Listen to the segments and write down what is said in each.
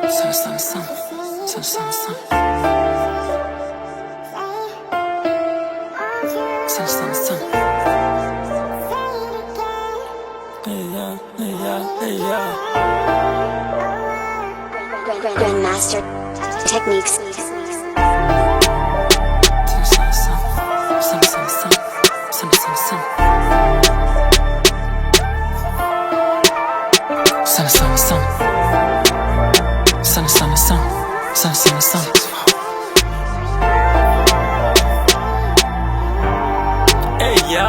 Sana sana sana. Sana sana sana. Sana sana sana. Hey yeah, hey yeah, hey yeah. Grandmaster Techniques. Sana sana sana. Sana sana sana. Sana sana sana. Sana sana sana. Sana sana sana. Sana sana sana. Hey yeah.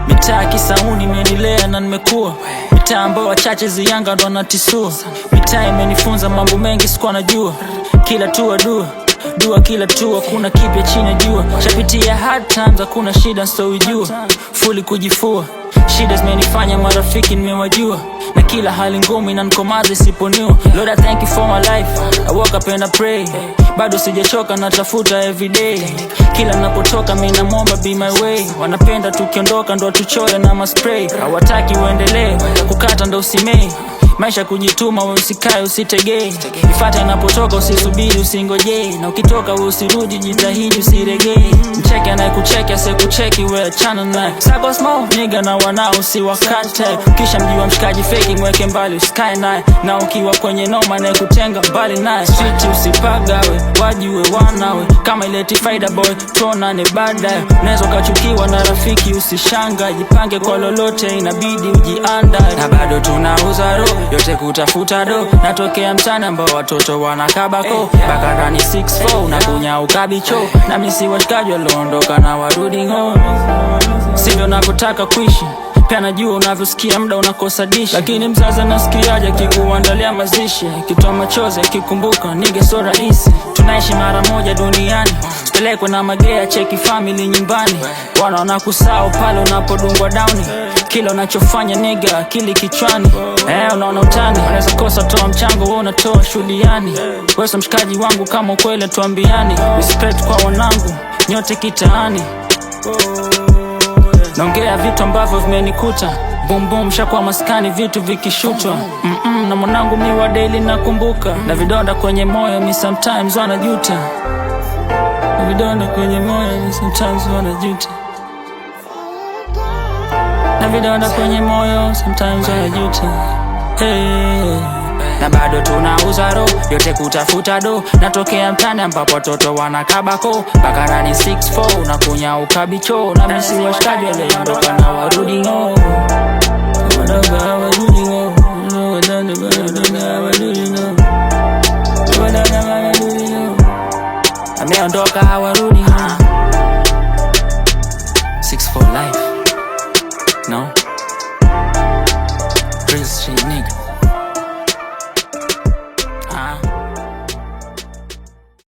Mitaa Kisauni imenilea na nimekuwa, mitaa ambao wachache ziyanga ndo natisua, mitaa imenifunza mambo mengi sikuwa najua, kila tua dua dua, kila tua kuna kipya chini ya jua, shapitia hard times hakuna shida sitoijua, fully kujifua, shida zimenifanya marafiki nimewajua, na kila hali ngumu inanikomaza isiponiwa. Lord I thank you for my life, I woke up and I pray, bado sijachoka natafuta everyday, kila napotoka mimi namwomba be my way, wanapenda tukiondoka ndo tuchore na maspray, hawataki uendelee kukata ndo usimei, maisha kujituma wewe usikae usitegee, ifate inapotoka usisubiri usingojee, na ukitoka wewe usirudi jitahidi usiregee, mcheke anayekucheki asiyekucheki wewe achana naye, sako small nigga na wanao usiwakate, kisha mjiwa mshikaji fake mweke mbali usikae naye, na ukiwa kwenye noma na kutenga mbali naye, street usipagawe wajue wanawe, kama ileti faida boy tuonane baadaye, unaweza ukachukiwa na rafiki usishanga, jipange kwa lolote inabidi ujiandae, na bado tunauza roho yote kutafuta do, natokea mtani ambao watoto wanakabako, Bakarani 6-4 unakunya ukabicho, na misi washikaji waliondoka na warudi home, sivyo navyotaka kuishi, pia najua unavyosikia muda unakosa dishi, lakini mzazi nasikiaje kikuandalia mazishi, kitoa machozi akikumbuka nige so rahisi, tunaishi mara moja duniani, pelekwe na magea cheki family nyumbani, wanaona kusao pale unapodungwa downi, kila unachofanya nigga akili kichwani, unaona utani, unaweza kosa toa mchango wewe unatoa shuhudiani, wewe mshikaji wangu kama ukweli tuambiani, respect kwa wanangu nyote kitaani, naongea vitu ambavyo vimenikuta, boom boom shakuwa maskani vitu vikishutwa, na mwanangu mi wa daily nakumbuka, na vidonda kwenye moyo mi sometimes wanajuta, na vidonda kwenye moyo mi sometimes wanajuta, na vidonda kwenye moyo sometimes wanajuta, hey. Na bado tunauza roho yote kutafuta do, natokea mtani ambapo watoto wanakabako, Bakarani 6-4 unakunya ukabicho, na misi washikaji waliondoka na warudi ngo, wadogo hawarudi ngo, wadogo hawarudi ngo, wadogo hawarudi ngo, ameondoka hawarudi ngo, 6-4 life, no, real street nigga.